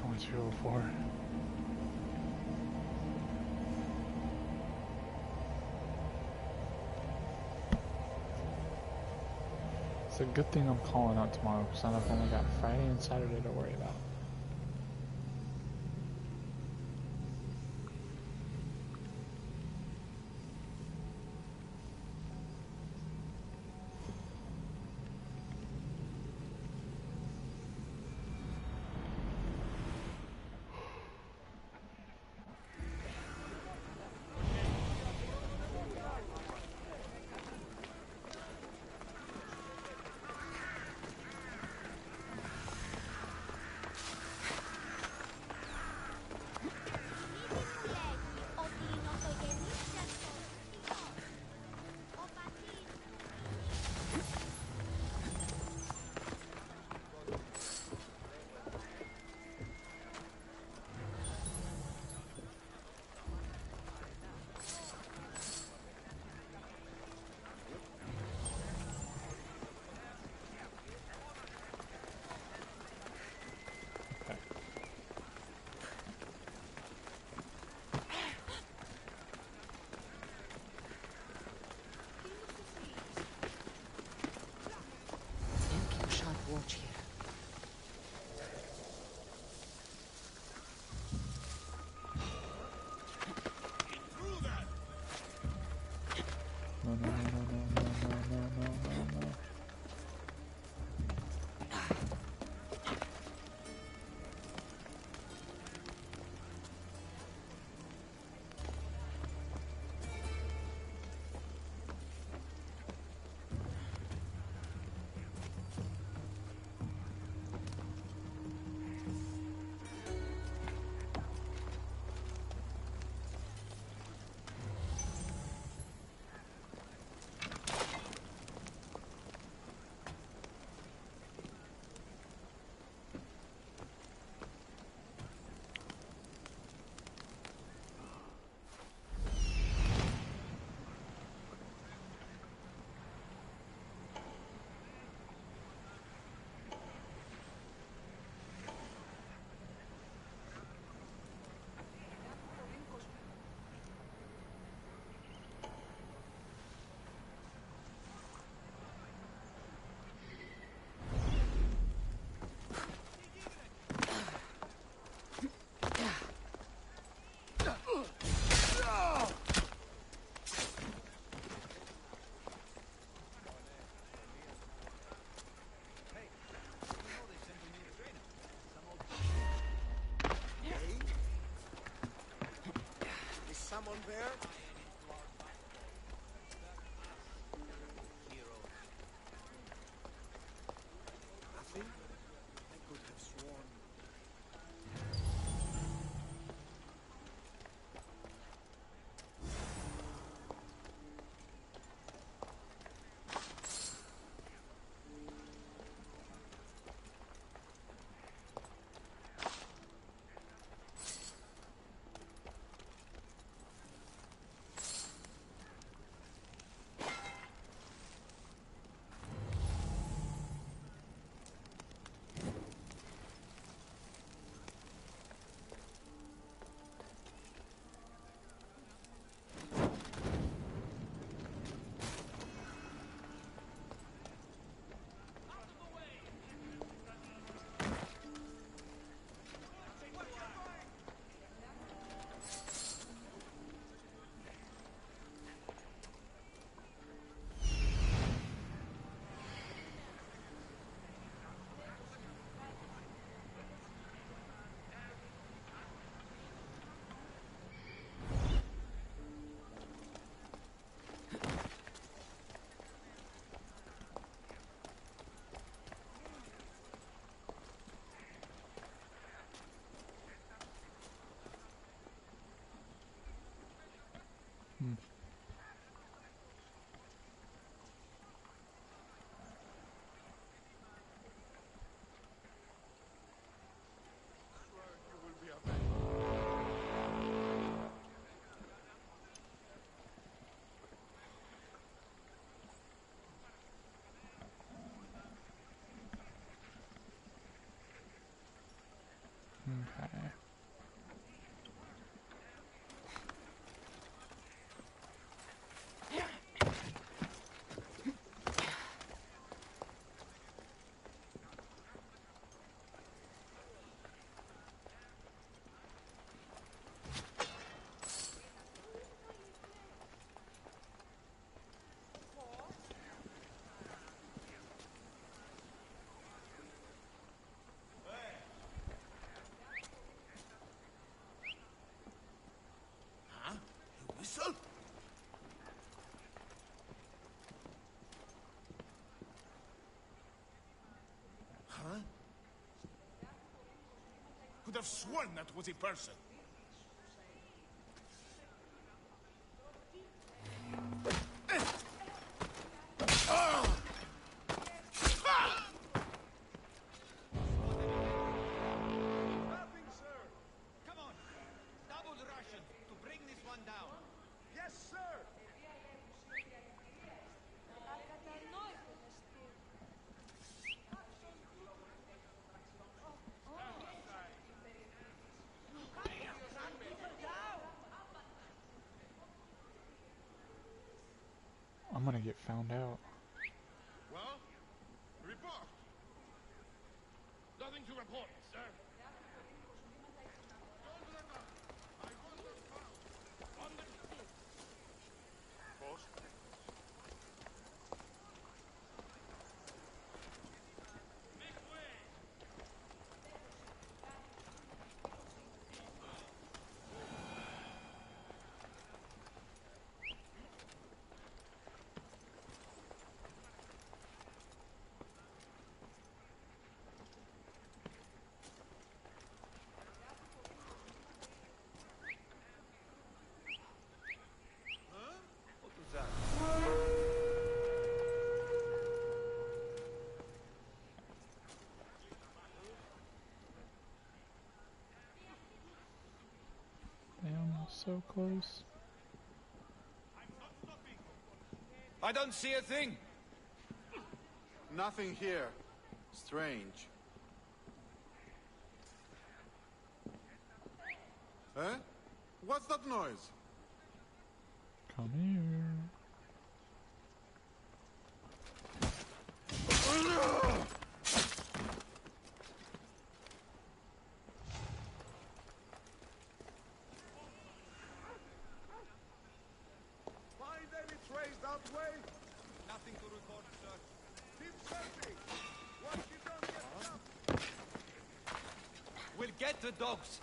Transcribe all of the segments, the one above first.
only 204. It's a good thing I'm calling out tomorrow because I've only got Friday and Saturday to worry about. Watch here. No, no, no, no, no, no, no, no, no, no. Someone there? Nothing? I could have sworn. have sworn that was a person. Nothing, sir. Come on. Double Russian to bring this one down. Yes, sir. I'm gonna get found out. Well, report. Nothing to report, sir. Don't let up. I want them found. On the boss. Make way. What was that? Damn, so close. I don't see a thing. Nothing here. Strange. Eh? What's that noise? Come here. Find any trace that way? Nothing to report, sir. Keep searching. What you don't get stuff. We'll get the dogs.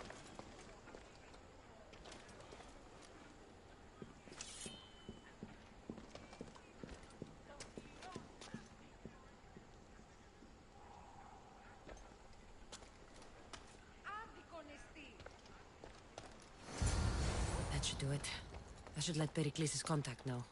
That should do it. I should let Pericles' contact know.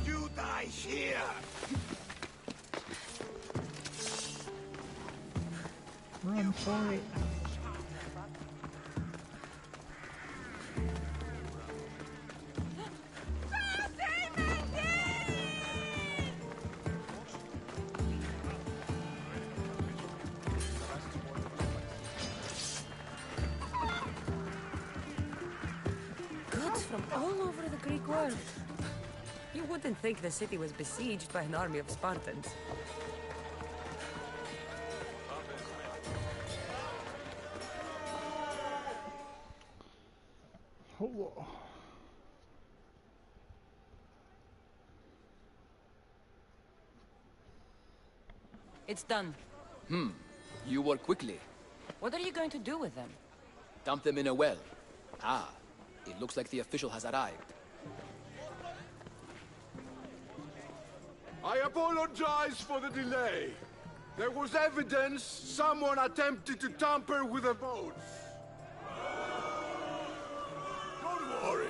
You die here. Run for it. Goods from all over the Greek world. You wouldn't think the city was besieged by an army of Spartans. Hello. It's done. You work quickly. What are you going to do with them? Dump them in a well. Ah, it looks like the official has arrived. I apologize for the delay. There was evidence someone attempted to tamper with the votes. Don't worry.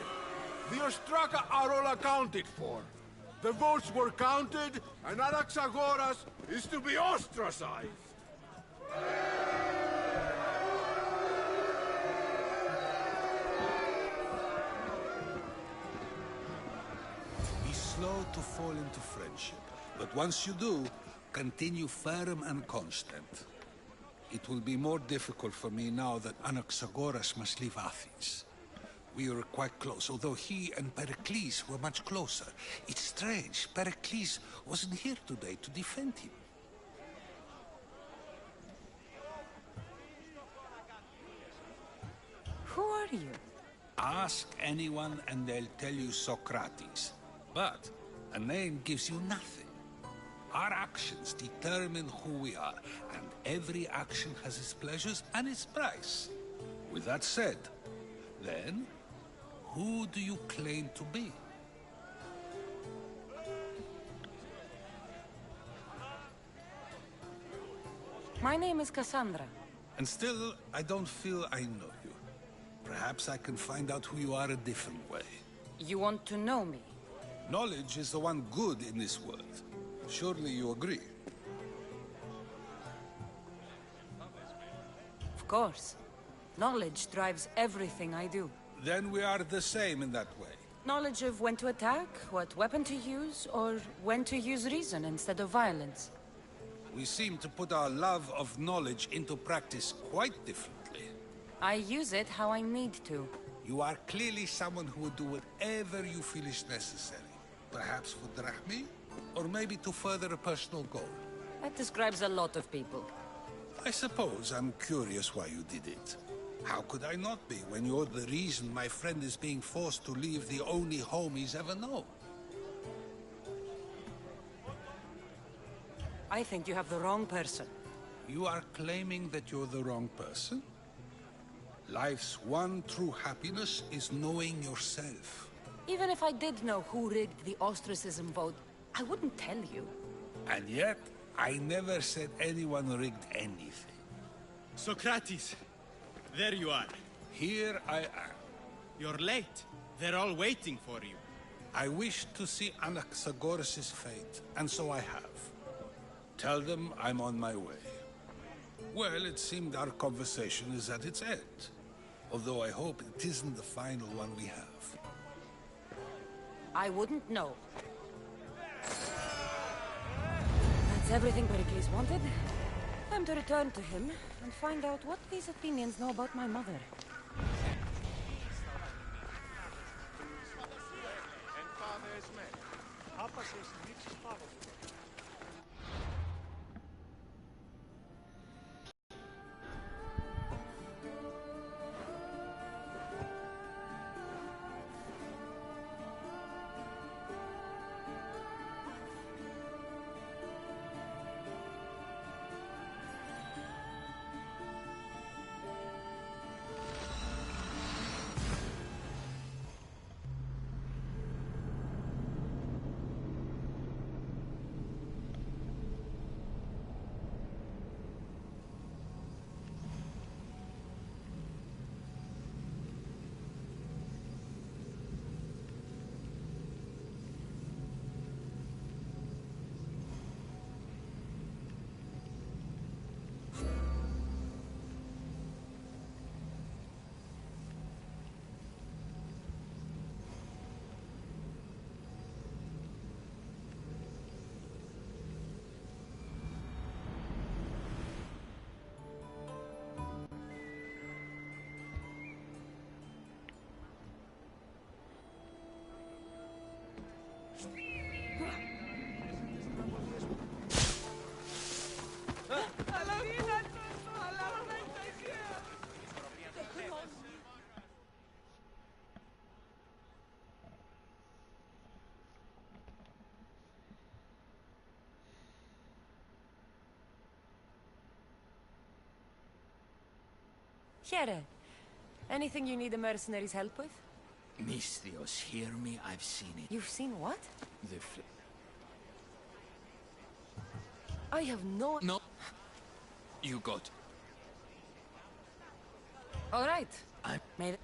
The Ostraka are all accounted for. The votes were counted, and Anaxagoras is to be ostracized. Be slow to fall into friendship, but once you do, continue firm and constant. It will be more difficult for me now that Anaxagoras must leave Athens. We were quite close, although he and Pericles were much closer. It's strange, Pericles wasn't here today to defend him. Who are you? Ask anyone and they'll tell you Socrates. But a name gives you nothing. Our actions determine who we are, and every action has its pleasures and its price. With that said, then, Who do you claim to be? My name is Cassandra. And still, I don't feel I know you. Perhaps I can find out who you are a different way. You want to know me? Knowledge is the one good in this world. Surely you agree? Of course. Knowledge drives everything I do. Then we are the same in that way. Knowledge of when to attack, what weapon to use, or when to use reason instead of violence. We seem to put our love of knowledge into practice quite differently. I use it how I need to. You are clearly someone who would do whatever you feel is necessary. Perhaps for drachmi, or maybe to further a personal goal. That describes a lot of people. I suppose I'm curious why you did it. How could I not be when you're the reason my friend is being forced to leave the only home he's ever known? I think you have the wrong person. You are claiming that you're the wrong person? Life's one true happiness is knowing yourself. Even if I did know who rigged the ostracism vote, I wouldn't tell you. And yet, I never said anyone rigged anything. Socrates, there you are. Here I am. You're late. They're all waiting for you. I wish to see Anaxagoras' fate, and so I have. Tell them I'm on my way. Well, it seemed our conversation is at its end. Although I hope it isn't the final one we have. I wouldn't know. That's everything Pericles wanted. Time to return to him and find out what these Athenians know about my mother. Here. Anything you need a mercenary's help with? Misthios, hear me, I've seen it. You've seen what? The I have no... No. You got. All right. I made it.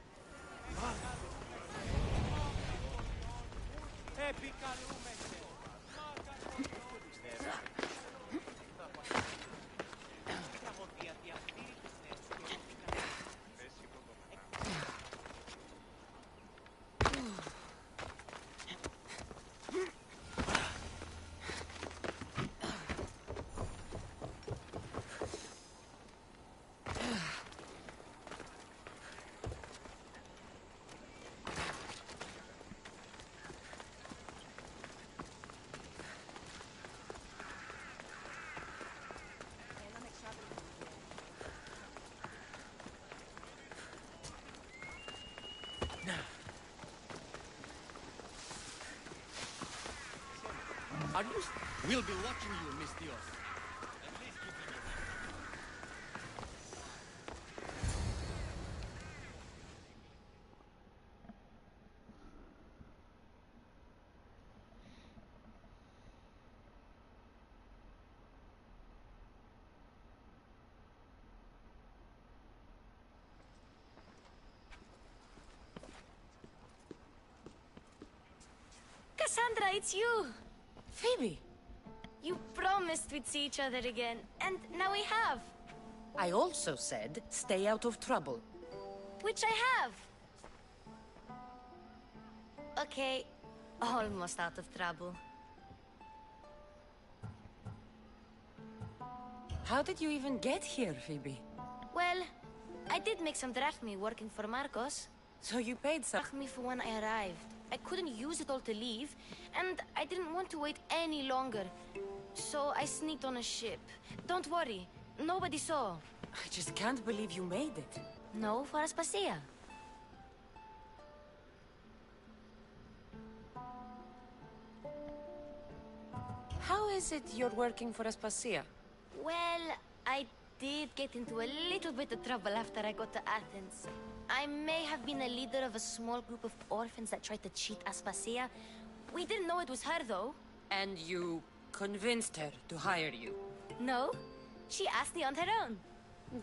Are you... We'll be watching you, Misthios. Cassandra, it's you! Phoebe! You promised we'd see each other again, and now we have. I also said, stay out of trouble. Which I have. Okay, almost out of trouble. How did you even get here, Phoebe? Well, I did make some drachmi working for Marcos. So you paid some... Drachmi for when I arrived. I couldn't use it all to leave, and I didn't want to wait any longer. So I sneaked on a ship. Don't worry, nobody saw. I just can't believe you made it. No, for Aspasia. How is it you're working for Aspasia? Well, I did get into a little bit of trouble after I got to Athens. I may have been a leader of a small group of orphans that tried to cheat Aspasia. We didn't know it was her, though. And you convinced her to hire you? No, she asked me on her own.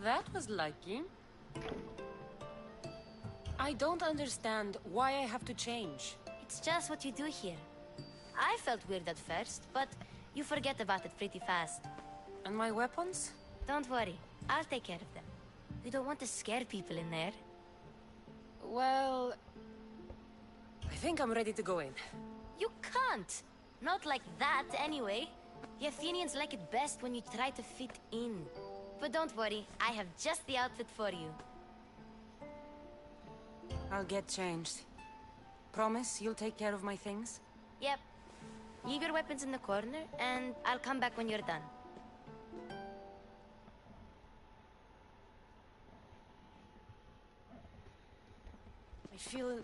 That was lucky. I don't understand why I have to change. It's just what you do here. I felt weird at first, but you forget about it pretty fast. And my weapons? Don't worry, I'll take care of them. We don't want to scare people in there. Well... I think I'm ready to go in. You can't! Not like that, anyway. The Athenians like it best when you try to fit in. But don't worry, I have just the outfit for you. I'll get changed. Promise you'll take care of my things? Yep. Leave your weapons in the corner, and I'll come back when you're done. I feel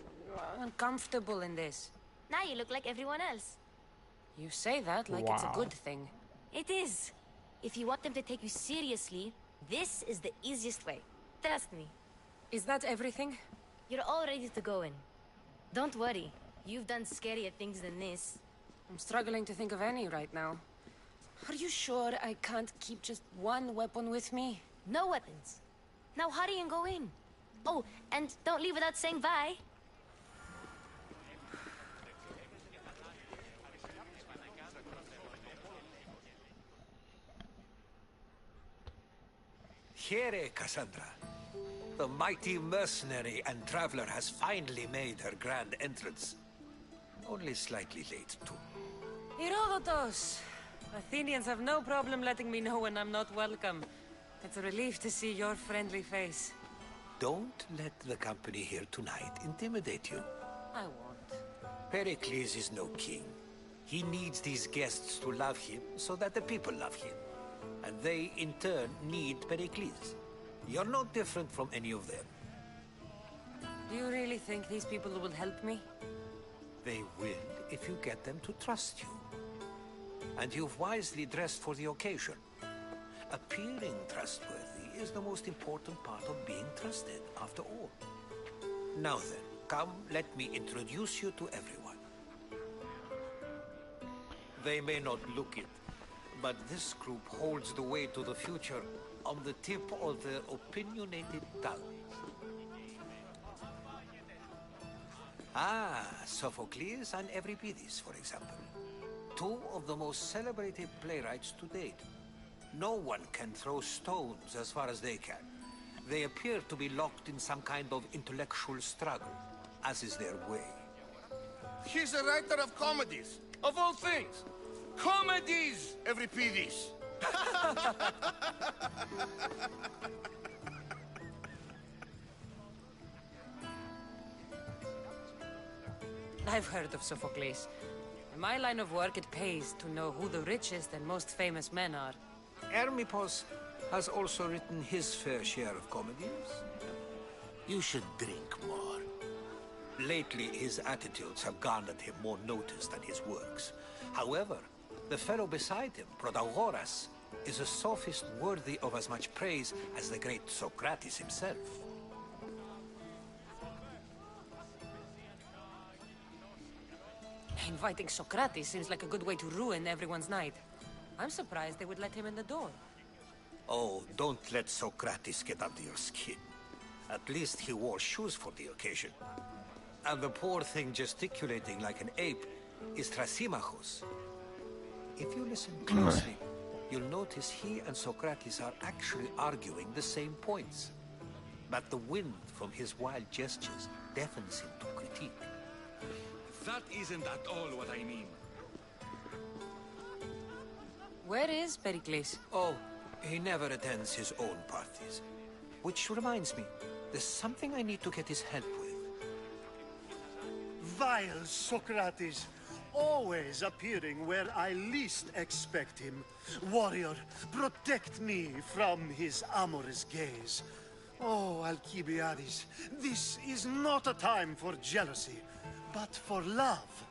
uncomfortable in this. Now you look like everyone else. You say that like it's a Wow. good thing. It is. If you want them to take you seriously, this is the easiest way. Trust me. Is that everything? You're all ready to go in. Don't worry. You've done scarier things than this. I'm struggling to think of any right now. Are you sure I can't keep just one weapon with me? No weapons. Now hurry and go in. Oh, and don't leave without saying bye. Here, Cassandra. The mighty mercenary and traveler has finally made her grand entrance. Only slightly late, too. Herodotus! Athenians have no problem letting me know when I'm not welcome. It's a relief to see your friendly face. Don't let the company here tonight intimidate you. I won't. Pericles is no king. He needs these guests to love him so that the people love him. And they, in turn, need Pericles. You're no different from any of them. Do you really think these people will help me? They will if you get them to trust you. And you've wisely dressed for the occasion. Appearing trustworthy is the most important part of being trusted, after all. Now then, come, let me introduce you to everyone. They may not look it, but this group holds the way to the future on the tip of their opinionated tongues. Ah, Sophocles and Euripides, for example. Two of the most celebrated playwrights to date. No one can throw stones as far as they can. They appear to be locked in some kind of intellectual struggle, as is their way. He's a writer of comedies, of all things. Comedies, Euripides. I've heard of Sophocles. In my line of work, it pays to know who the richest and most famous men are. Hermippos has also written his fair share of comedies. You should drink more. Lately, his attitudes have garnered him more notice than his works. However, the fellow beside him, Protagoras, is a sophist worthy of as much praise as the great Socrates himself. Inviting Socrates seems like a good way to ruin everyone's night. I'm surprised they would let him in the door. Oh, don't let Socrates get under your skin. At least he wore shoes for the occasion. And the poor thing gesticulating like an ape is Thrasymachos. If you listen closely, you'll notice he and Socrates are actually arguing the same points. But the wind from his wild gestures deafens him to critique. That isn't at all what I mean. Where is Pericles? Oh, he never attends his own parties. Which reminds me, there's something I need to get his help with. Vile Socrates, always appearing where I least expect him. Warrior, protect me from his amorous gaze. Oh, Alcibiades, this is not a time for jealousy, but for love.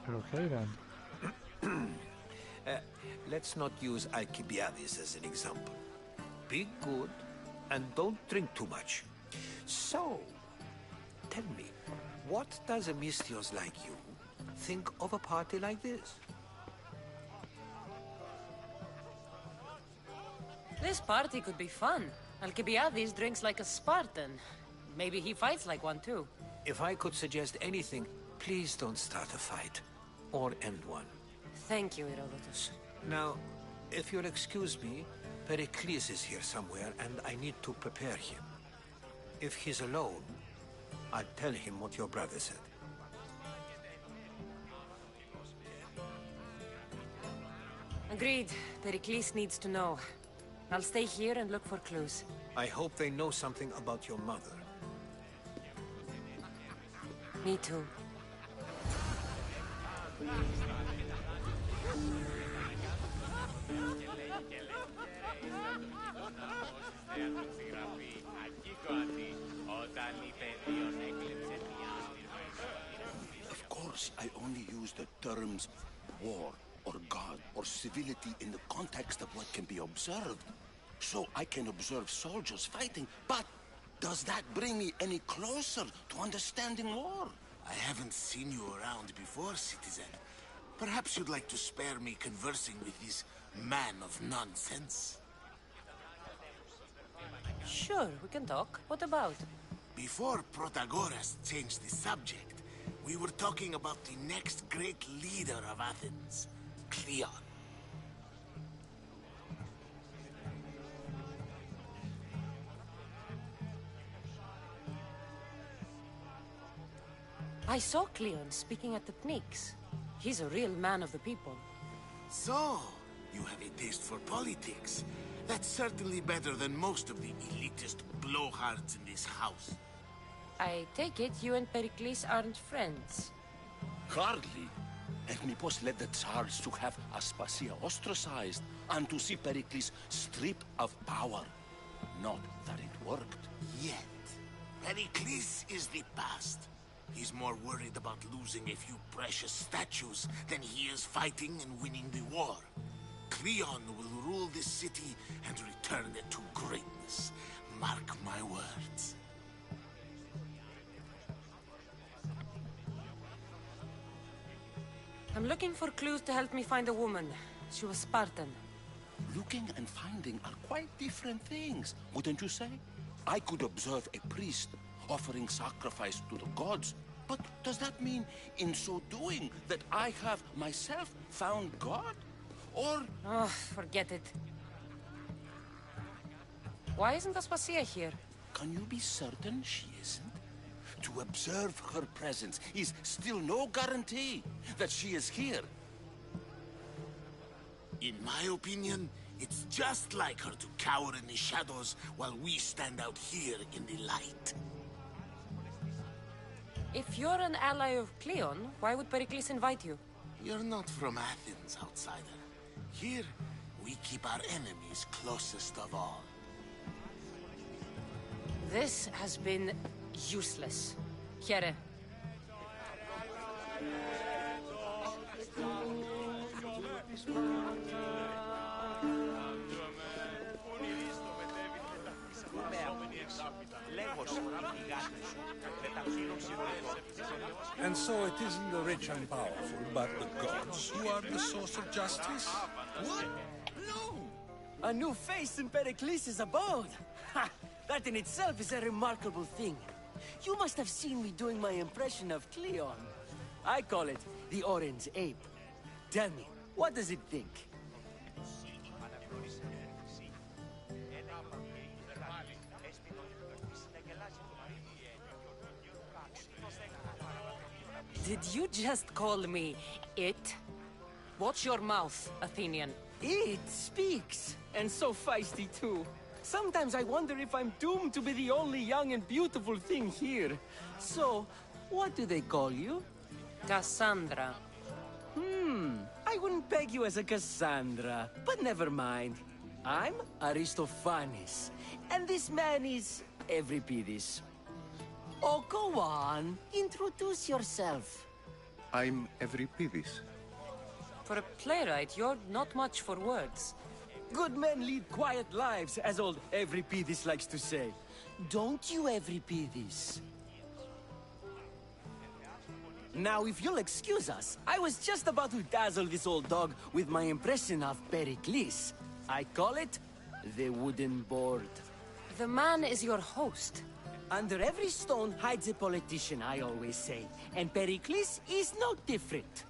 Okay then. Let's not use Alcibiades as an example. Be good, and don't drink too much. So, tell me, what does a Misthios like you think of a party like this? This party could be fun. Alcibiades drinks like a Spartan. Maybe he fights like one too. If I could suggest anything, please don't start a fight. Or end one. Thank you, Herodotus. Now, if you'll excuse me, Pericles is here somewhere, and I need to prepare him. If he's alone, I'll tell him what your brother said. Agreed. Pericles needs to know. I'll stay here and look for clues. I hope they know something about your mother. Me too. Of course, I only use the terms war or God or civility in the context of what can be observed. So I can observe soldiers fighting, but does that bring me any closer to understanding war? I haven't seen you around before, citizen. Perhaps you'd like to spare me conversing with this man of nonsense? Sure, we can talk. What about? Before Protagoras changed the subject, we were talking about the next great leader of Athens, Cleon. I saw Cleon speaking at the Pnyx. He's a real man of the people. So, you have a taste for politics. That's certainly better than most of the elitist blowhards in this house. I take it you and Pericles aren't friends. Hardly. Ethnippos led the Tsars to have Aspasia ostracized and to see Pericles stripped of power. Not that it worked. Yet, Pericles is the past. He's more worried about losing a few precious statues than he is fighting and winning the war. Cleon will rule this city and return it to greatness. Mark my words. I'm looking for clues to help me find a woman. She was Spartan. Looking and finding are quite different things, wouldn't you say? I could observe a priest offering sacrifice to the gods, but does that mean, in so doing, that I have myself found God? Or... Oh, forget it. Why isn't Aspasia here? Can you be certain she isn't? To observe her presence is still no guarantee that she is here. In my opinion, it's just like her to cower in the shadows while we stand out here in the light. If you're an ally of Cleon, why would Pericles invite you? You're not from Athens, outsider. Here, we keep our enemies closest of all. This has been useless. Here. And so it isn't the rich and powerful, but the gods who are the source of justice? What? No! A new face in Pericles' abode! Ha! That in itself is a remarkable thing. You must have seen me doing my impression of Cleon. I call it the Orange Ape. Tell me, what does it think? Did you just call me it? Watch your mouth, Athenian. It speaks, and so feisty too. Sometimes I wonder if I'm doomed to be the only young and beautiful thing here. So, what do they call you? Cassandra. I wouldn't peg you as a Cassandra, but never mind. I'm Aristophanes, and this man is Euripides. Oh, go on. Introduce yourself. I'm Euripides. For a playwright, you're not much for words. Good men lead quiet lives, as old Euripides likes to say. Don't you, Euripides? Now, if you'll excuse us, I was just about to dazzle this old dog with my impression of Pericles. I call it the wooden board. The man is your host. Under every stone hides a politician, I always say. And Pericles is no different.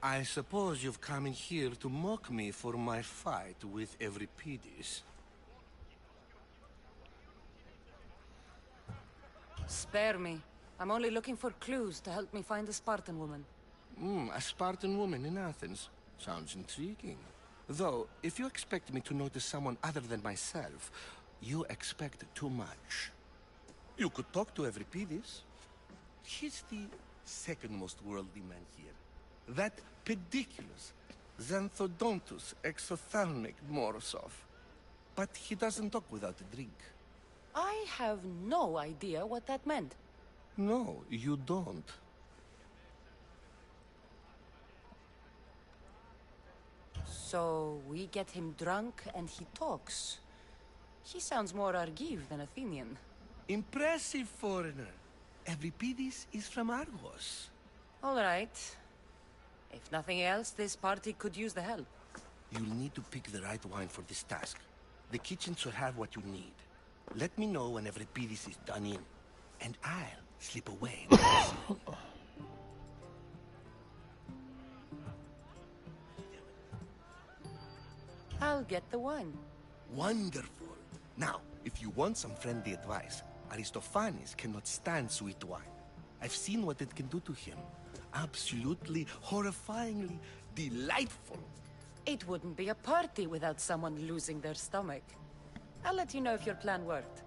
I suppose you've come in here to mock me for my fight with Euripides. Spare me. I'm only looking for clues to help me find a Spartan woman. A Spartan woman in Athens. Sounds intriguing. Though, if you expect me to notice someone other than myself, you expect too much. You could talk to Euripides. He's the second most worldly man here. That pediculous, xanthodontus exophthalmic Morosov. But he doesn't talk without a drink. I have no idea what that meant. No, you don't. So we get him drunk and he talks. He sounds more Argive than Athenian. Impressive foreigner. Euripides is from Argos. All right. If nothing else, this party could use the help. You'll need to pick the right wine for this task. The kitchen should have what you need. Let me know when Euripides is done in, and I'll slip away. I'll get the wine. Wonderful. Now, if you want some friendly advice, Aristophanes cannot stand sweet wine. I've seen what it can do to him. Absolutely, horrifyingly delightful. It wouldn't be a party without someone losing their stomach. I'll let you know if your plan worked.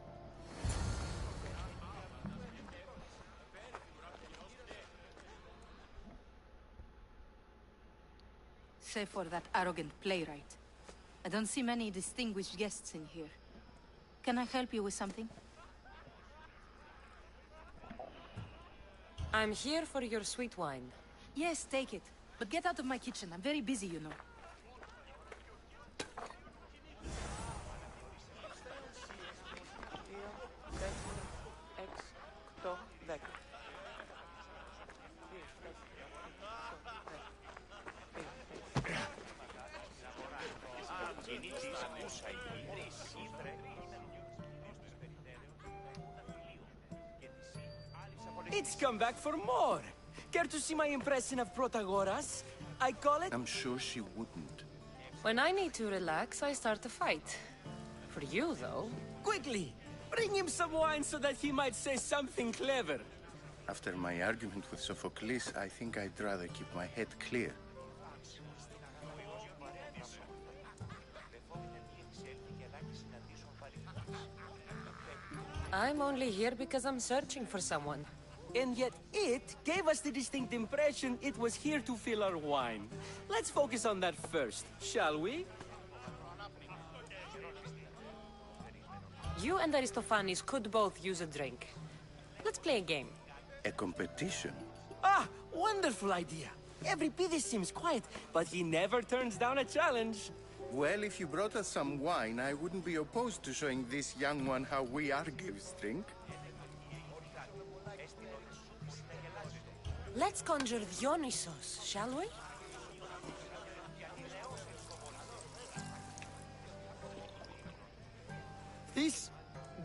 Save for that arrogant playwright. I don't see many distinguished guests in here. Can I help you with something? I'm here for your sweet wine. Yes, take it. But get out of my kitchen. I'm very busy, you know. It's come back for more. Care to see my impression of Protagoras? I call it... I'm sure she wouldn't. When I need to relax, I start a fight. For you, though... Quickly! Bring him some wine so that he might say something clever. After my argument with Sophocles, I think I'd rather keep my head clear. I'm only here because I'm searching for someone. And yet it gave us the distinct impression it was here to fill our wine. Let's focus on that first, shall we? You and Aristophanes could both use a drink. Let's play a game. A competition? Ah, wonderful idea. Everybody seems quiet, but he never turns down a challenge. Well, if you brought us some wine, I wouldn't be opposed to showing this young one how we Argives drink. Let's conjure Dionysos, shall we?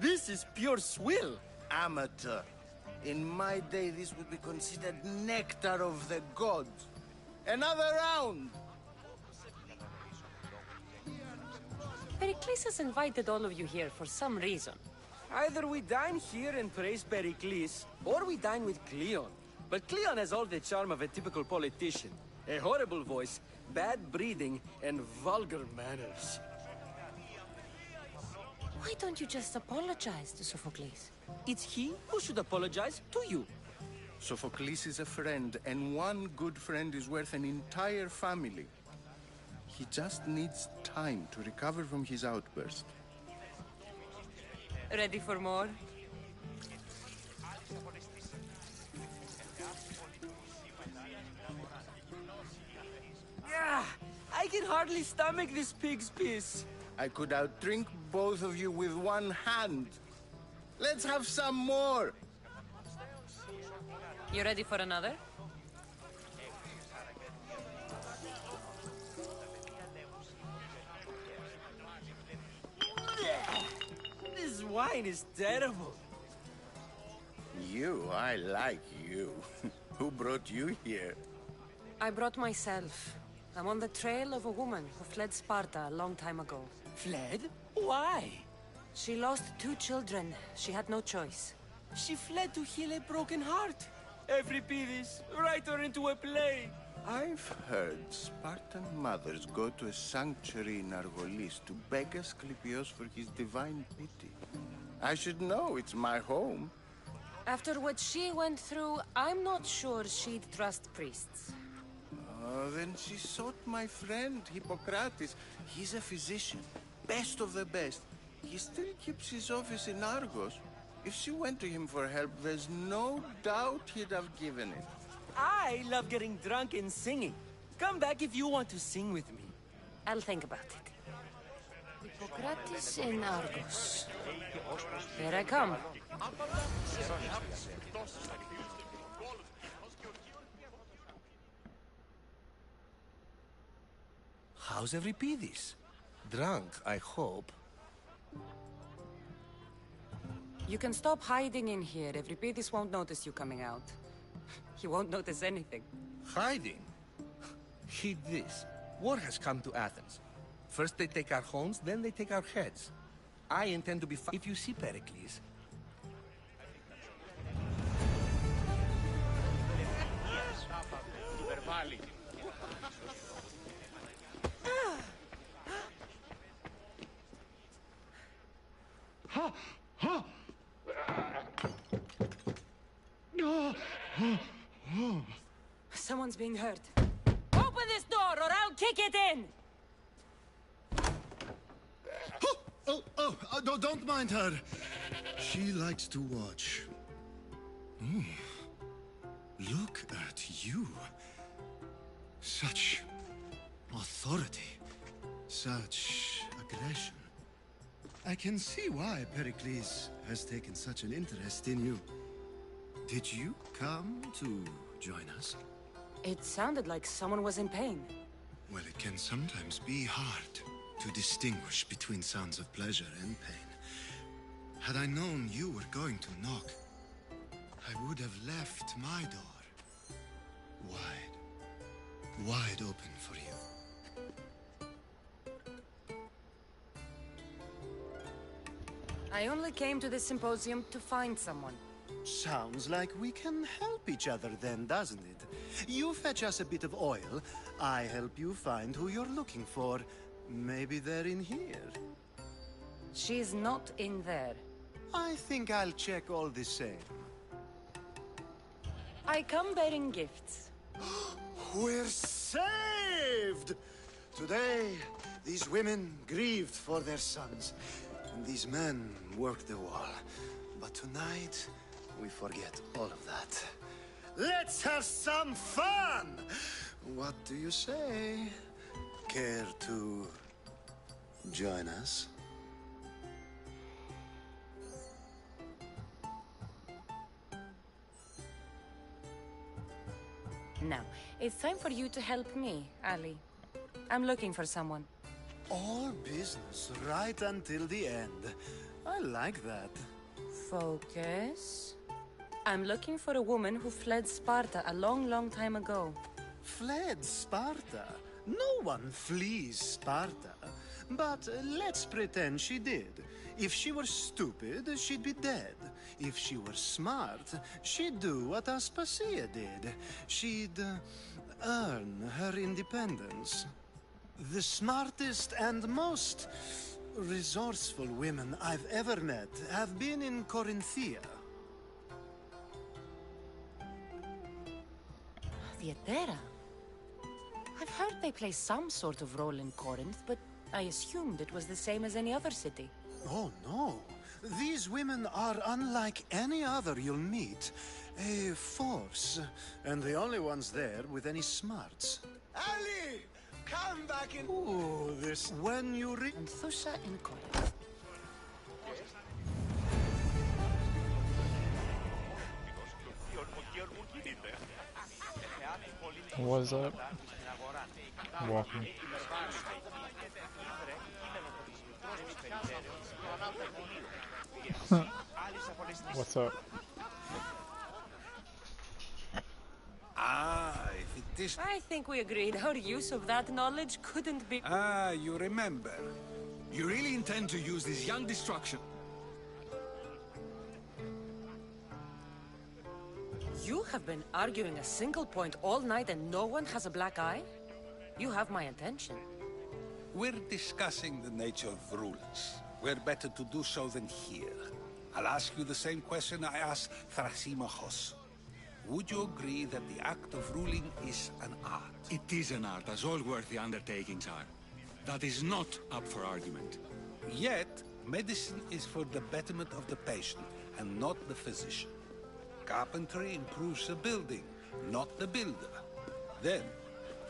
This is pure swill. Amateur. In my day, this would be considered nectar of the gods. Another round! Pericles has invited all of you here for some reason. Either we dine here and praise Pericles, or we dine with Cleon. But Cleon has all the charm of a typical politician. A horrible voice, bad breeding, and vulgar manners. Why don't you just apologize to Sophocles? It's he who should apologize to you. Sophocles is a friend, and one good friend is worth an entire family. He just needs time to recover from his outburst. Ready for more? Yeah, I can hardly stomach this pig's piss. I could outdrink both of you with one hand. Let's have some more! You ready for another? This wine is terrible. I like you. Who brought you here? I brought myself. I'm on the trail of a woman who fled Sparta a long time ago. Fled? Why? She lost 2 children. She had no choice. She fled to heal a broken heart. Euripides, write her into a play. I've heard Spartan mothers go to a sanctuary in Argolis to beg Asclepios for his divine pity. I should know, it's my home. After what she went through, I'm not sure she'd trust priests. Then she sought my friend, Hippocrates. He's a physician, best of the best. He still keeps his office in Argos. If she went to him for help, there's no doubt he'd have given it. I love getting drunk and singing. Come back if you want to sing with me. I'll think about it. Hippocrates in Argos. Here I come. How's Euripides? Drunk, I hope. You can stop hiding in here. Euripides won't notice you coming out. He won't notice anything. Hiding? Heed this. War has come to Athens. First they take our homes, then they take our heads. I intend to be if you see Pericles. Someone's being hurt. Open this door or I'll kick it in! Don't mind her. She likes to watch. Look at you. Such authority. Such aggression. I can see why Pericles has taken such an interest in you. Did you come to join us? It sounded like someone was in pain. Well, it can sometimes be hard to distinguish between sounds of pleasure and pain. Had I known you were going to knock, I would have left my door wide open for you. I only came to this symposium to find someone. Sounds like we can help each other then, doesn't it? You fetch us a bit of oil, I help you find who you're looking for. Maybe they're in here. She's not in there. I think I'll check all the same. I come bearing gifts. We're saved! Today, these women grieved for their sons, and these men worked the wall. But tonight, we forget all of that. Let's have some fun! What do you say? Care to join us? Now, it's time for you to help me, Ali. I'm looking for someone. All business right until the end. I like that. Focus. I'm looking for a woman who fled Sparta a long, long time ago. Fled Sparta? No one flees Sparta. But let's pretend she did. If she were stupid, she'd be dead. If she were smart, she'd do what Aspasia did. She'd earn her independence. The smartest and most resourceful women I've ever met have been in Corinthia. Theatera? I've heard they play some sort of role in Corinth, but I assumed it was the same as any other city. Oh, no. These women are unlike any other you'll meet. A force, and the only ones there with any smarts. Ali! Come back in... Ooh, this... When you And Thusha in Corinth. What is that? Walking. What's up? If it is... I think we agreed our use of that knowledge couldn't be... you remember. You really intend to use this young destruction? You have been arguing a single point all night and no one has a black eye? You have my attention. We're discussing the nature of rulers. Where better to do so than here? I'll ask you the same question I asked Thrasimachos. Would you agree that the act of ruling is an art? It is an art, as all worthy undertakings are. That is not up for argument. Yet, medicine is for the betterment of the patient, and not the physician. Carpentry improves the building, not the builder. Then,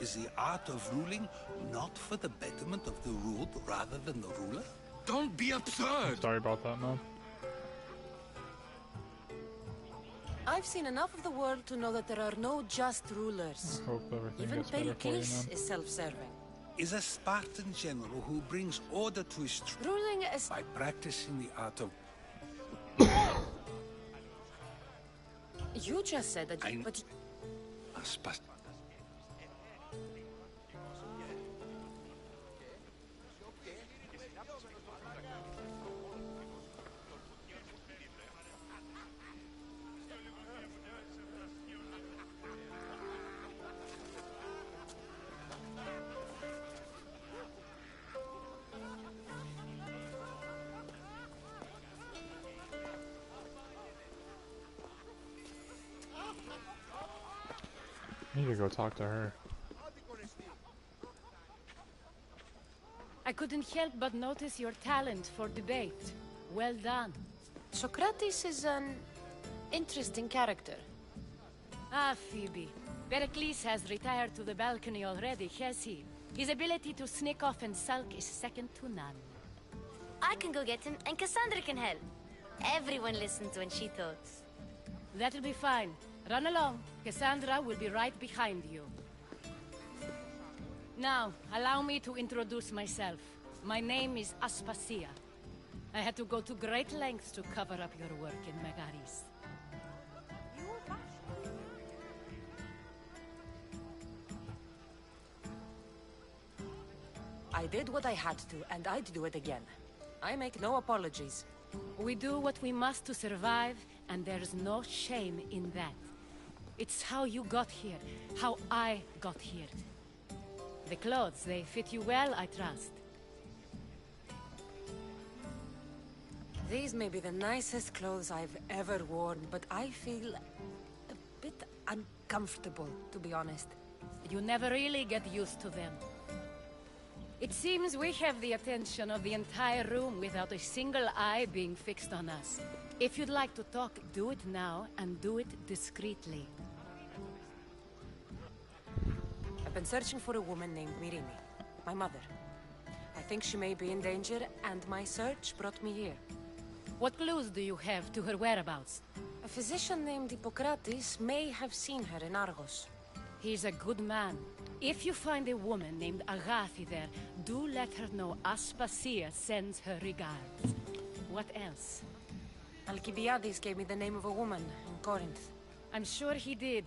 is the art of ruling not for the betterment of the ruled rather than the ruler? Don't be absurd! Sorry about that, man. I've seen enough of the world to know that there are no just rulers. I hope everything Even gets better for you, Pericles man. is self-serving. Is a Spartan general who brings order to his troops Ruling is... by practicing the art of... You just said that you... But... I need to go talk to her. I couldn't help but notice your talent for debate. Well done. Socrates is an interesting character. Ah, Phoebe. Pericles has retired to the balcony already, has he? His ability to sneak off and sulk is second to none. I can go get him, and Cassandra can help. Everyone listens when she talks. That'll be fine. Run along. Cassandra will be right behind you. Now, allow me to introduce myself. My name is Aspasia. I had to go to great lengths to cover up your work in Megaris. I did what I had to, and I'd do it again. I make no apologies. We do what we must to survive, and there's no shame in that. It's how you got here, how I got here. The clothes, they fit you well, I trust. These may be the nicest clothes I've ever worn, but I feel a bit uncomfortable, to be honest. You never really get used to them. It seems we have the attention of the entire room without a single eye being fixed on us. If you'd like to talk, do it now, and do it discreetly. A been searching for a woman named Mirini, my mother. I think she may be in danger, and my search brought me here. What clues do you have to her whereabouts? A physician named Hippocrates may have seen her in Argos. He's a good man. If you find a woman named Agathi there, do let her know Aspasia sends her regards. What else? Alcibiades gave me the name of a woman in Corinth. I'm sure he did.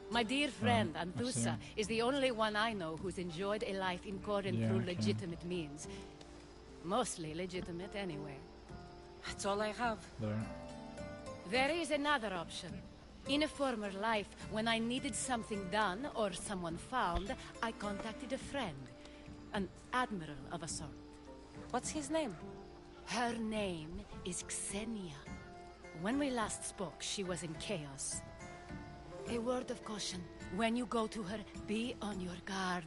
My dear friend, Anthusa, is the only one I know who's enjoyed a life in Corinth through legitimate means. Mostly legitimate, anyway. That's all I have. There is another option. In a former life, when I needed something done or someone found, I contacted a friend. An admiral of a sort. What's his name? Her name is Xenia. When we last spoke, she was in chaos. A word of caution. When you go to her, be on your guard.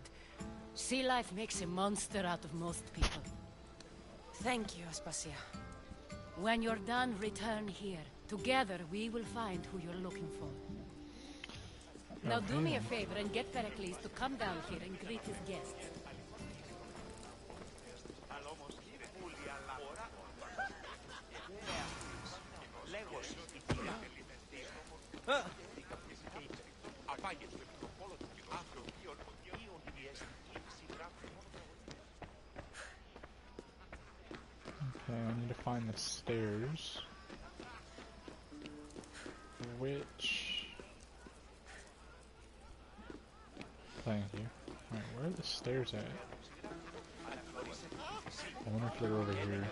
Sea life makes a monster out of most people. Thank you, Aspasia. When you're done, return here. Together, we will find who you're looking for. Now do me a favor and get Pericles to come down here and greet his guests. Okay, I need to find the stairs. Which... Thank you. Alright, where are the stairs at? I wonder if they're over here.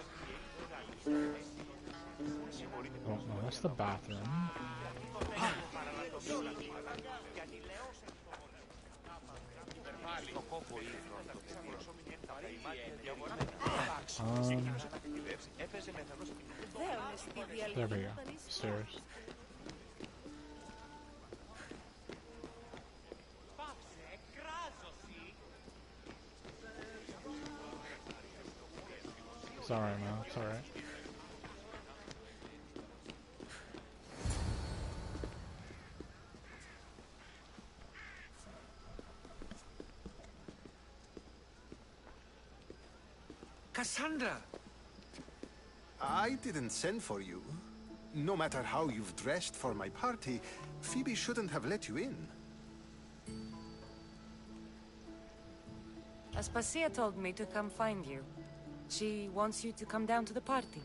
Oh, no, that's the bathroom. There we go. Stairs. It's alright, man. It's alright. Cassandra! I didn't send for you. No matter how you've dressed for my party, Phoebe shouldn't have let you in. Aspasia told me to come find you. She wants you to come down to the party.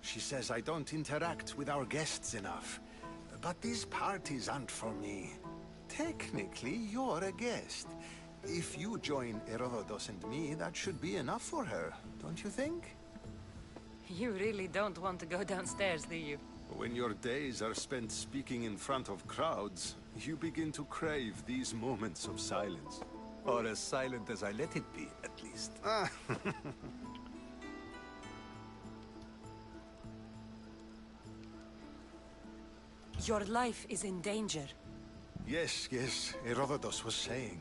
She says I don't interact with our guests enough. But these parties aren't for me. Technically, you're a guest. If you join Herodotus and me, that should be enough for her, don't you think? You really don't want to go downstairs, do you? When your days are spent speaking in front of crowds, you begin to crave these moments of silence. Or as silent as I let it be, at least. Your life is in danger. Yes, Herodotus was saying.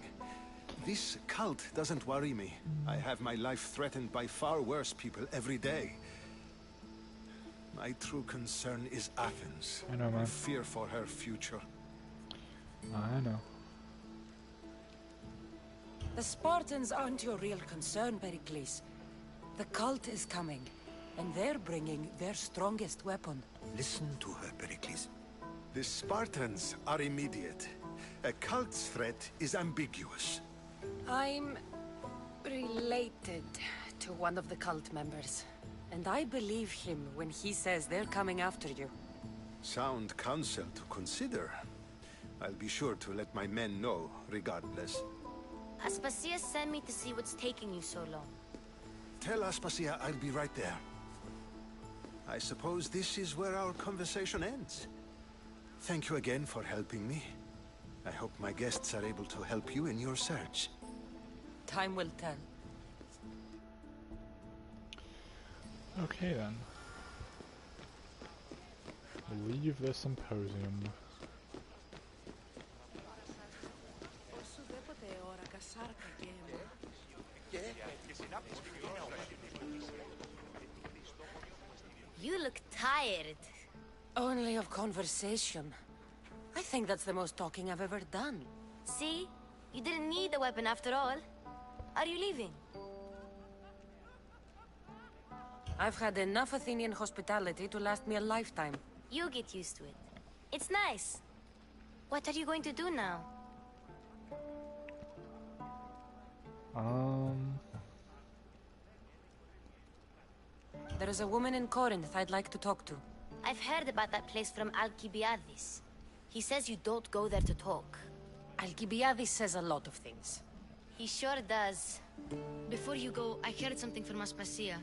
This cult doesn't worry me. I have my life threatened by far worse people every day. My true concern is Athens. I know, man. I fear for her future. I know. The Spartans aren't your real concern, Pericles. The cult is coming, and they're bringing their strongest weapon. Listen to her, Pericles. The Spartans are immediate. A cult's threat is ambiguous. I'm related to one of the cult members, and I believe him when he says they're coming after you. Sound counsel to consider. I'll be sure to let my men know, regardless. Aspasia sent me to see what's taking you so long. Tell Aspasia I'll be right there. I suppose this is where our conversation ends. Thank you again for helping me. I hope my guests are able to help you in your search. Time will tell. Okay then. Leave the symposium. You look tired. Only of conversation. I think that's the most talking I've ever done. See? You didn't need the weapon after all. Are you leaving? I've had enough Athenian hospitality to last me a lifetime. You get used to it. It's nice. What are you going to do now? There is a woman in Corinth I'd like to talk to. I've heard about that place from Alcibiades. He says you don't go there to talk. Alcibiades says a lot of things. He sure does. Before you go, I heard something from Aspasia.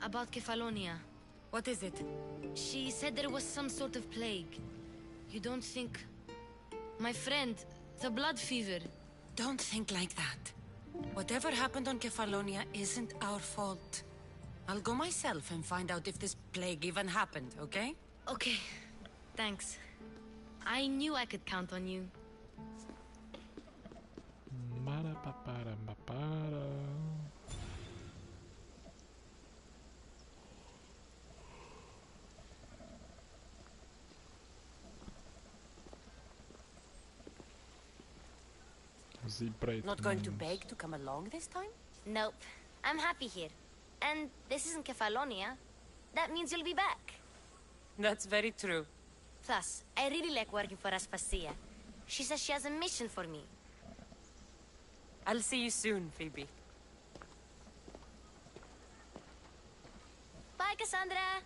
About Kefalonia. What is it? She said there was some sort of plague. You don't think... My friend, the blood fever. Don't think like that. Whatever happened on Kefalonia isn't our fault. I'll go myself and find out if this plague even happened, okay? Okay. Thanks. I knew I could count on you. Not going to beg to come along this time? Nope. I'm happy here. And this isn't Kefalonia. That means you'll be back. That's very true. Plus, I really like working for Aspasia. She says she has a mission for me. I'll see you soon, Phoebe. Bye, Cassandra!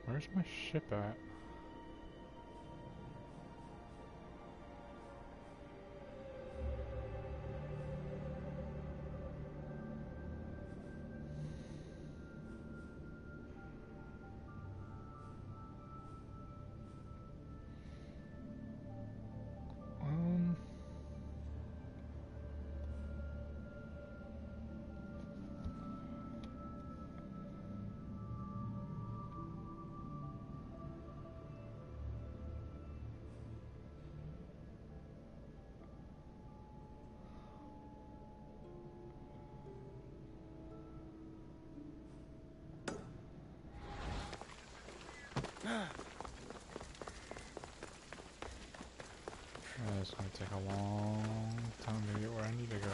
Where's my ship at? It's gonna take a long time to get where I need to go.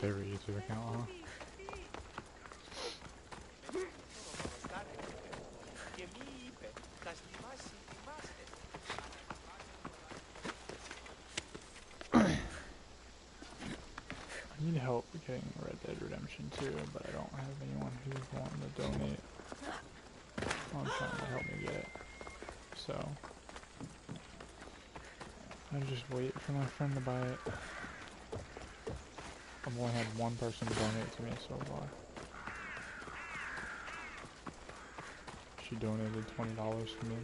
Very easy account, huh? I need help getting Red Dead Redemption 2, but I don't have anyone who's wanting to donate. I'm trying to help me get it. So, I just wait for my friend to buy it. I've only had one person donate to me so far. She donated $20 to me.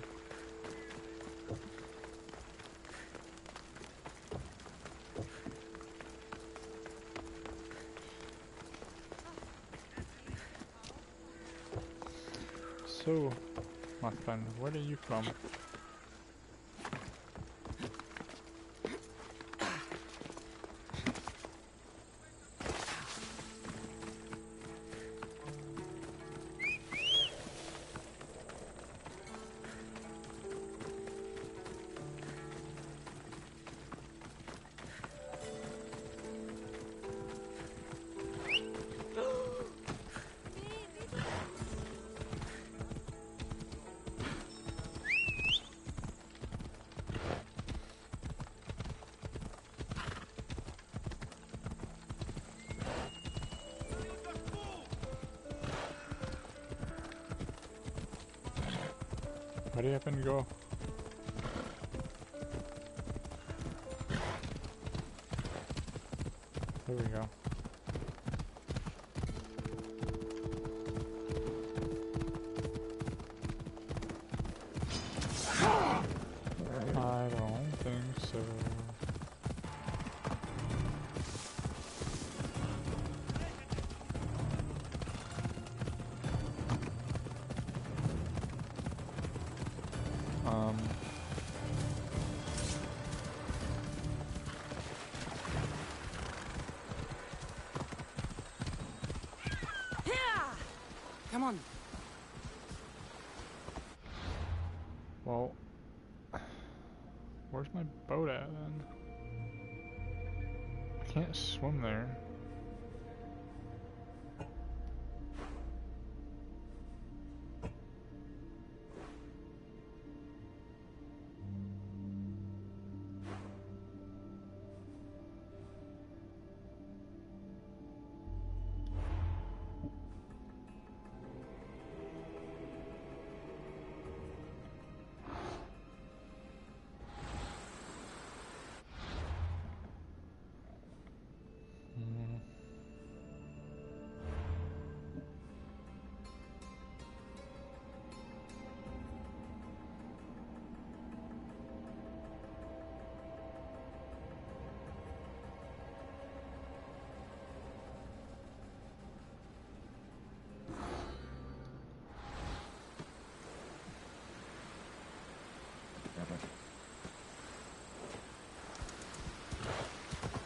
So, my friend, where are you from? Hurry up and go. There we go. I don't think so. Come on. Well, where's my boat at then? I can't swim there.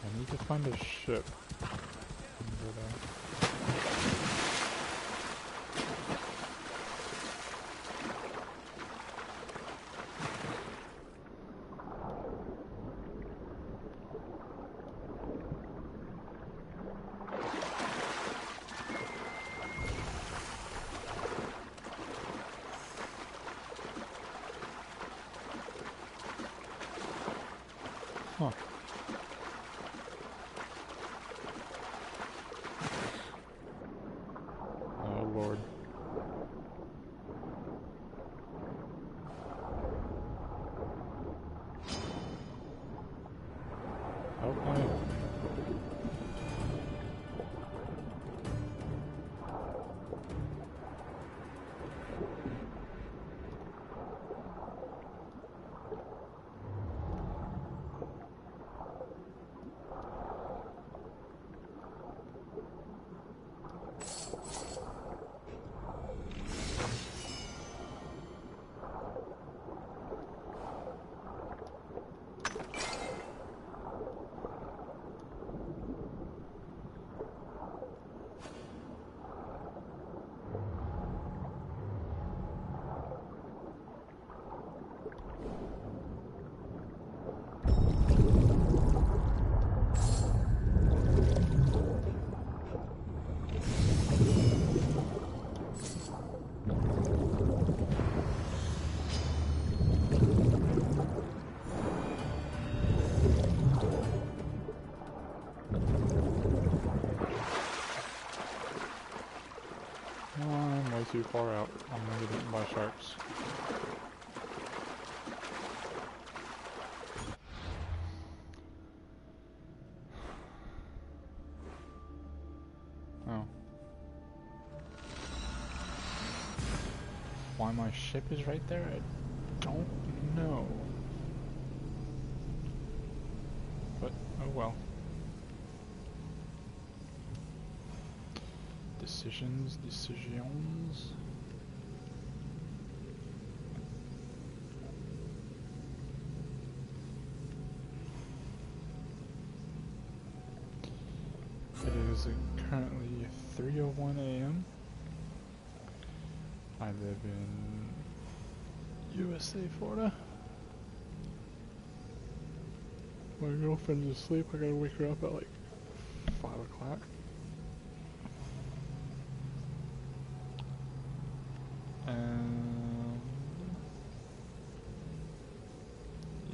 I need to find a ship. Huh. Oh Lord. Help me. I'm way too far out. I'm gonna get eaten by sharks. Oh. Why my ship is right there? I don't know. But, oh well. Decisions. It is currently 3:01 a.m. I live in USA, Florida. My girlfriend's asleep. I gotta wake her up at like 5 o'clock.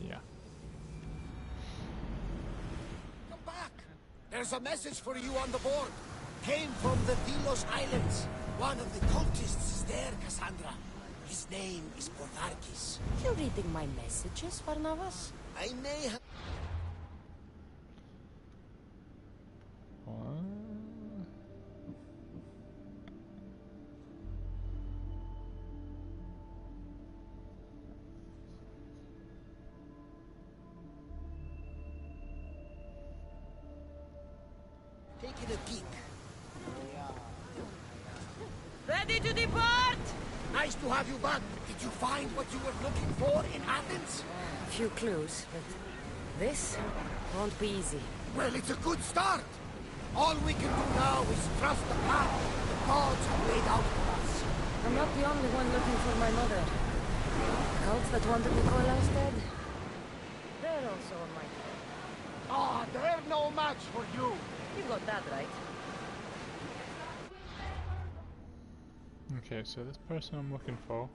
Yeah. Come back! There's a message for you on the board. Came from the Delos Islands. One of the cultists is there, Cassandra. His name is Portarkis. reading my messages, Barnabas? I may have... Taking a peek. Ready to depart? Nice to have you back. Did you find what you were looking for in Athens? Few clues, but this won't be easy. Well, it's a good start. All we can do now is trust the path the gods have laid out for us. I'm not the only one looking for my mother. Cults that wanted Nicolaus dead? They're also on my trail. Ah, they're no match for you. You got that right. Okay, so this person I'm looking for.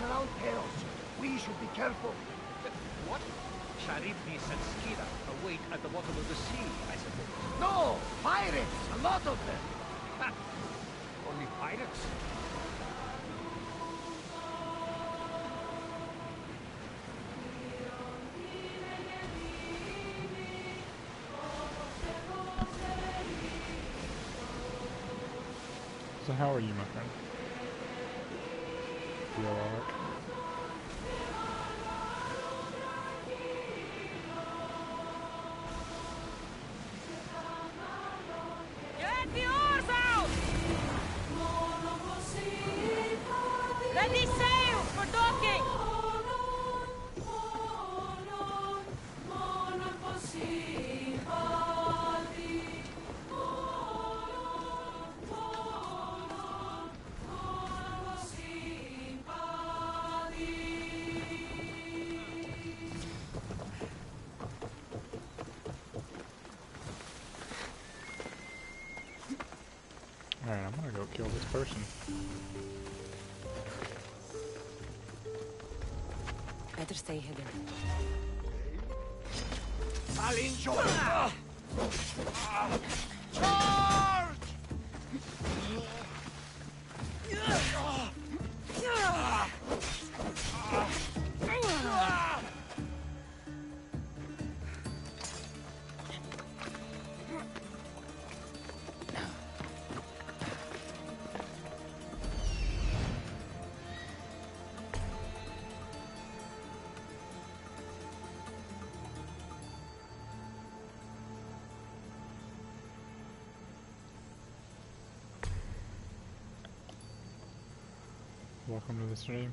Around chaos. We should be careful. What? Charybdis and Skira await at the bottom of the sea, I suppose. No! Pirates! A lot of them! Ha! Only pirates? So how are you, my friend? You alright? Get the oars out! Ready sail for docking! Alright, I'm gonna go kill this person. Better stay hidden. I'll enjoy it! Charge! Welcome to the stream.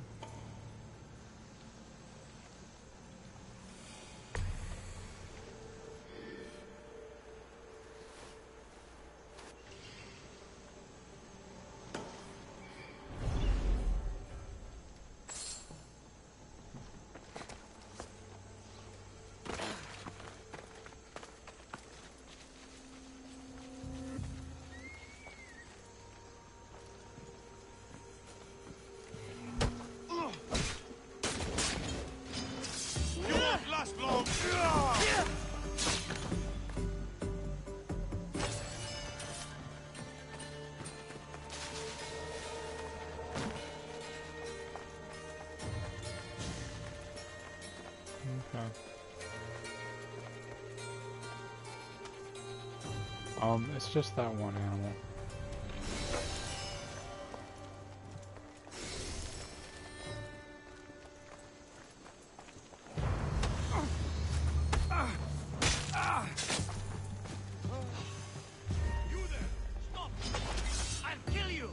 Last long. Okay. It's just that one animal. You there! Stop! I'll kill you!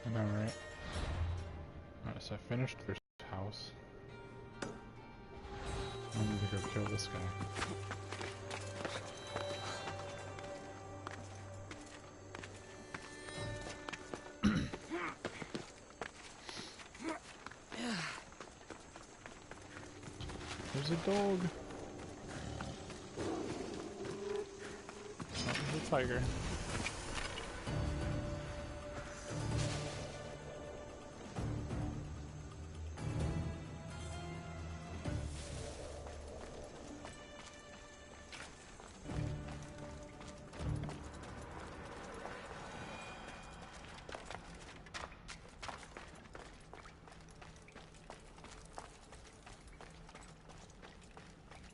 I know, right? Alright, so I finished their house. I need to go kill this guy. There's a dog. Oh, there's a tiger.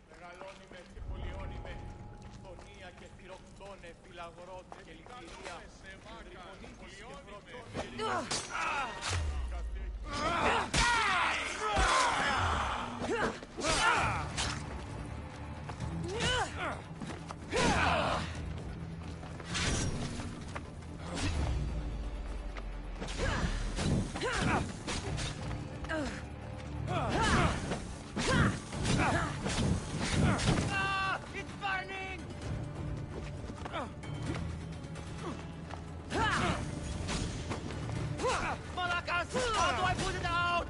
Μεγαλώνουμε και πολιώνουμε, φωνία και θηροκτώνε, φυλαγρώτε και λυκυρία, τρυπονίτης και φροντώνε. It's burning! Malakas! How do I put it out?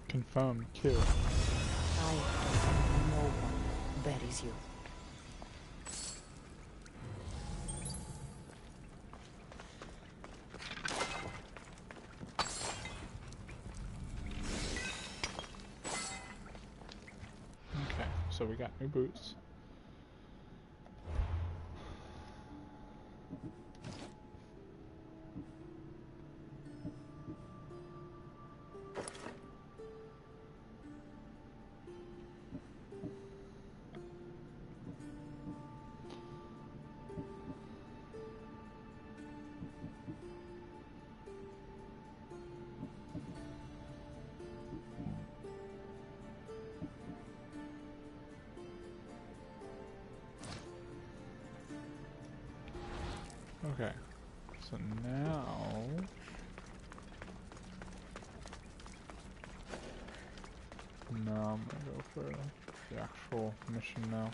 Confirmed kill. No one buries you. Okay, so we got new boots. Okay, so now I'm gonna go for the actual mission now.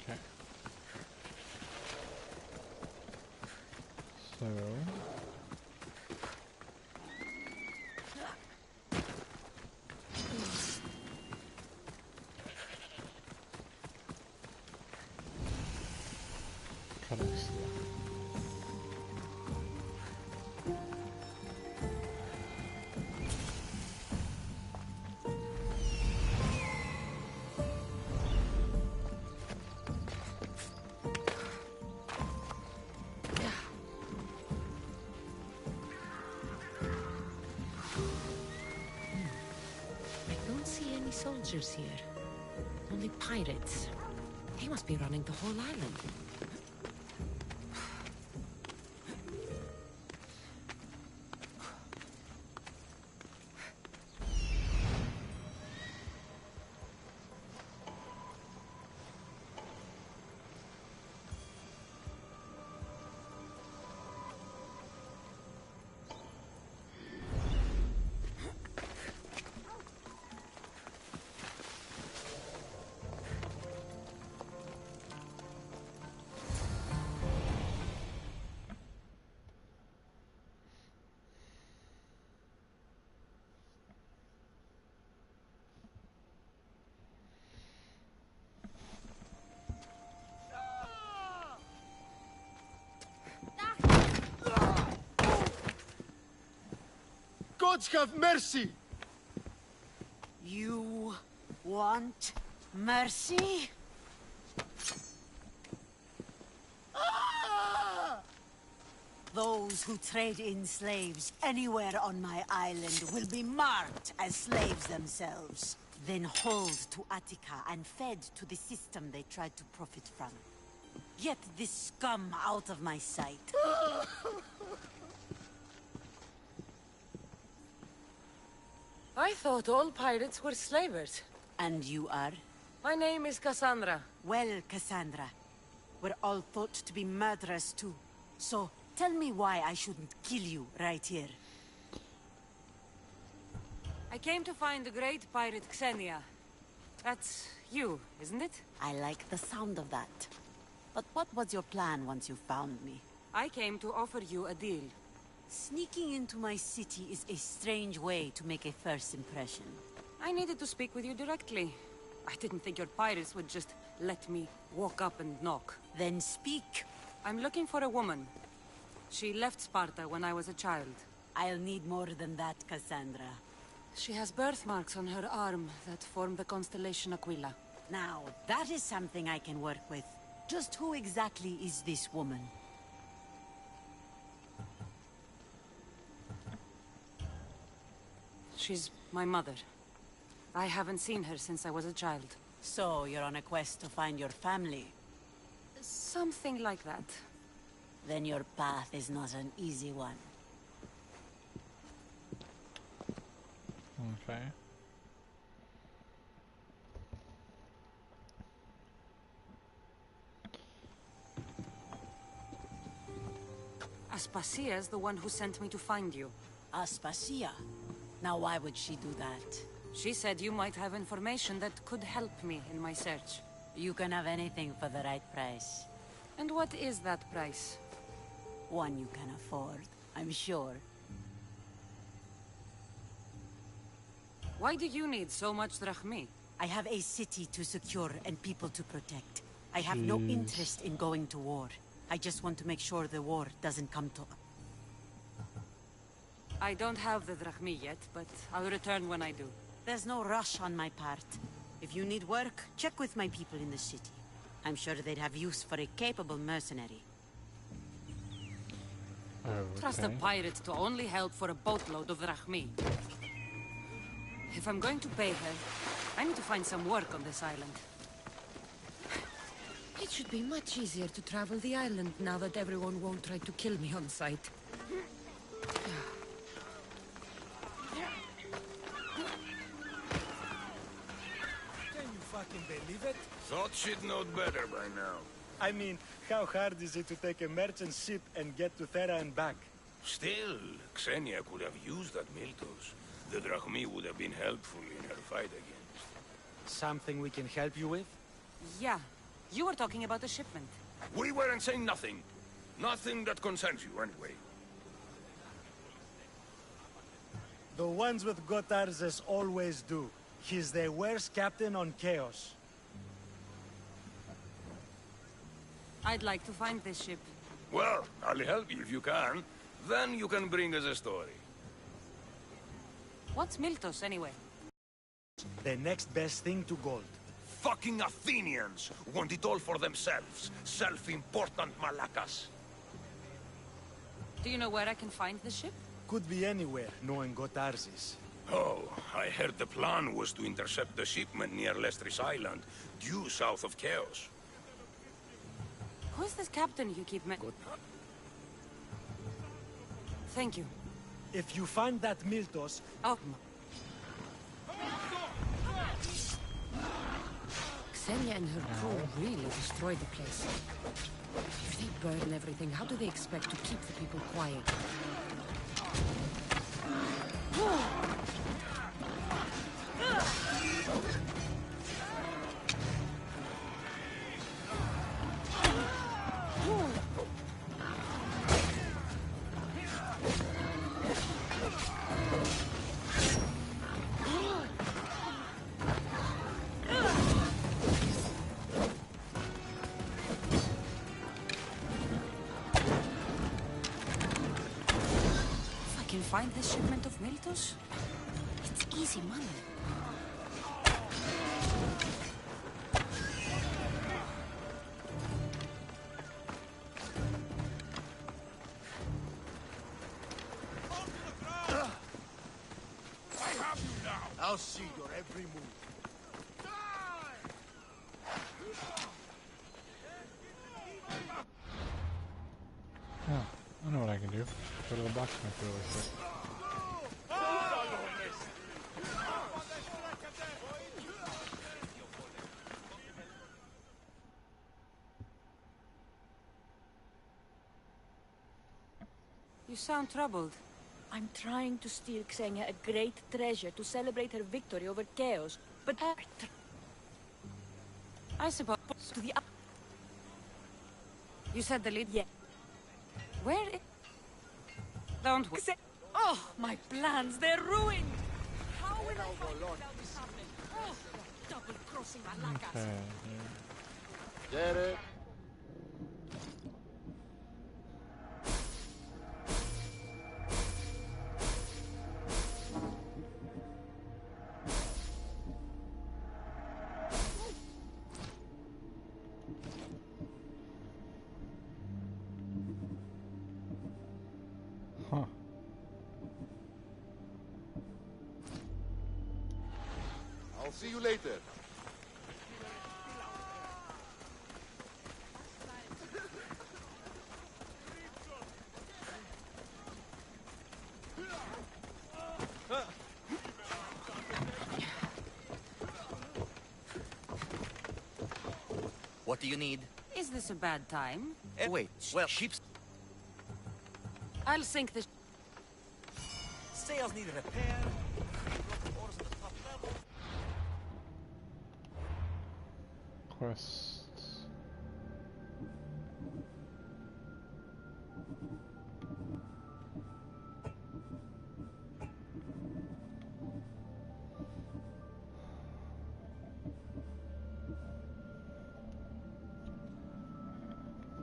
Okay. So Oddesy. soldiers here. Only pirates. He must be running the whole island. Gods have mercy! You want mercy? Those who trade in slaves anywhere on my island will be marked as slaves themselves, then hauled to Attica and fed to the system they tried to profit from. Get this scum out of my sight. I thought all pirates were slavers. And you are? My name is Cassandra. Well, Cassandra, we're all thought to be murderers too. So, tell me why I shouldn't kill you right here. I came to find the great pirate Xenia. That's you, isn't it? I like the sound of that. But what was your plan once you found me? I came to offer you a deal. Sneaking into my city is a strange way to make a first impression. I needed to speak with you directly. I didn't think your pirates would just let me walk up and knock. Then speak. I'm looking for a woman. She left Sparta when I was a child. I'll need more than that, Cassandra. She has birthmarks on her arm that form the constellation Aquila. Now, that is something I can work with. Just who exactly is this woman? She's my mother. I haven't seen her since I was a child. So, you're on a quest to find your family? Something like that. Then your path is not an easy one. Okay. Aspasia's the one who sent me to find you. Aspasia? Now why would she do that? She said you might have information that could help me in my search. You can have anything for the right price. And what is that price? One you can afford, I'm sure. Why do you need so much drachmi? I have a city to secure and people to protect. I have no interest in going to war. I just want to make sure the war doesn't come to... I don't have the drachmi yet, but I'll return when I do. There's no rush on my part. If you need work, check with my people in the city. I'm sure they'd have use for a capable mercenary. Okay. Trust a pirate to only help for a boatload of drachmi. If I'm going to pay her, I need to find some work on this island. It should be much easier to travel the island now that everyone won't try to kill me on sight. Fucking believe it? Thought she'd know better by now. I mean, how hard is it to take a merchant ship and get to Thera and back? Still, Xenia could have used that Miltos. The drachmi would have been helpful in her fight against. Something we can help you with? Yeah. You were talking about a shipment. We weren't saying nothing. Nothing that concerns you, anyway. The ones with Gotarzes always do. He's the worst captain on Chaos. I'd like to find this ship. Well, I'll help you if you can. Then you can bring us a story. What's Miltos, anyway? The next best thing to gold. Fucking Athenians want it all for themselves. Self-important malacas. Do you know where I can find the ship? Could be anywhere, knowing Gotarzes. Oh, I heard the plan was to intercept the shipment near Lestris Island, due south of Chaos. Who's this captain you keep Thank you. If you find that Miltos... Oh. Xenia and her crew really destroyed the place. If they burn everything, how do they expect to keep the people quiet? Find this shipment of Miltos? It's easy money. I have you now. I'll see your every move. Yeah, I know what I can do. Go to the blacksmith really quick. You sound troubled. I'm trying to steal Xenia a great treasure to celebrate her victory over Chaos, but I suppose to the... You said the lead? Yeah. Where is... Don't worry. Oh, my plans, they're ruined! How will I fight without this happening? Oh, double-crossing Malakas. Okay, Get it? Huh. I'll see you later. What do you need? Is this a bad time? Wait, well, ships... I'll sink the... Sails need repair. Quests.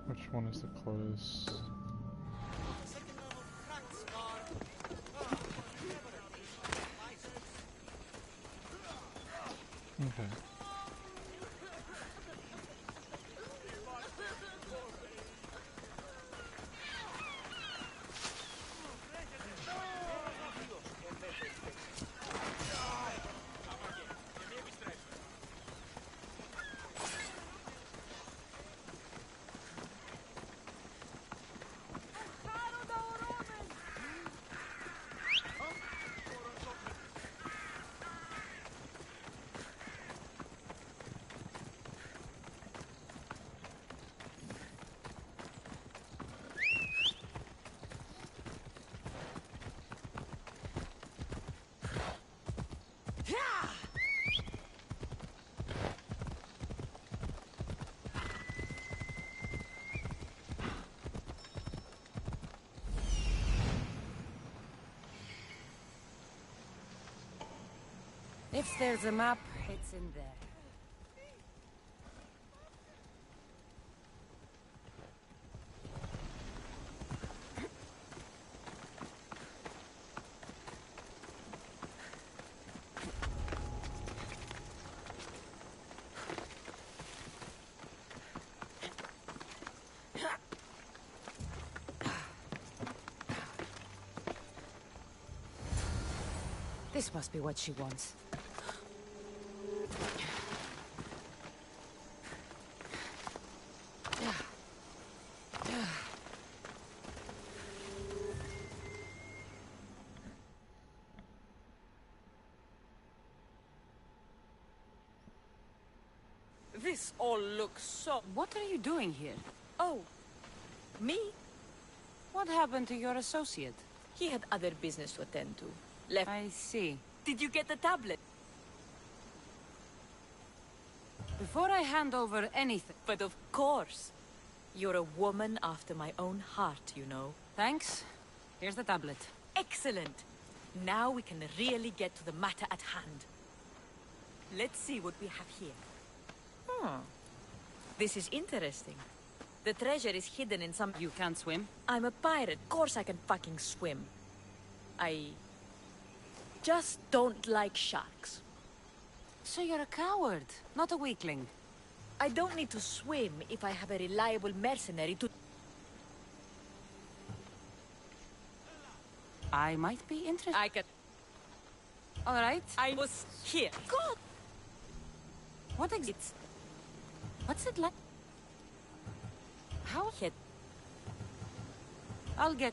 Which one is the close? Okay. If there's a map, it's in there. This This must be what she wants. This all looks so... What are you doing here? Oh, me? What happened to your associate? He had other business to attend to. Left. I see. Did you get the tablet? Before I hand over anything... But of course. You're a woman after my own heart, you know. Thanks. Here's the tablet. Excellent. Now we can really get to the matter at hand. Let's see what we have here. This is interesting. The treasure is hidden in some... You can't swim? I'm a pirate. Of course I can fucking swim. I... just don't like sharks. So you're a coward, not a weakling. I don't need to swim if I have a reliable mercenary to... I might be interested. I can... All right. I was here. God! What exists? What's it like? How? Hit. I'll get...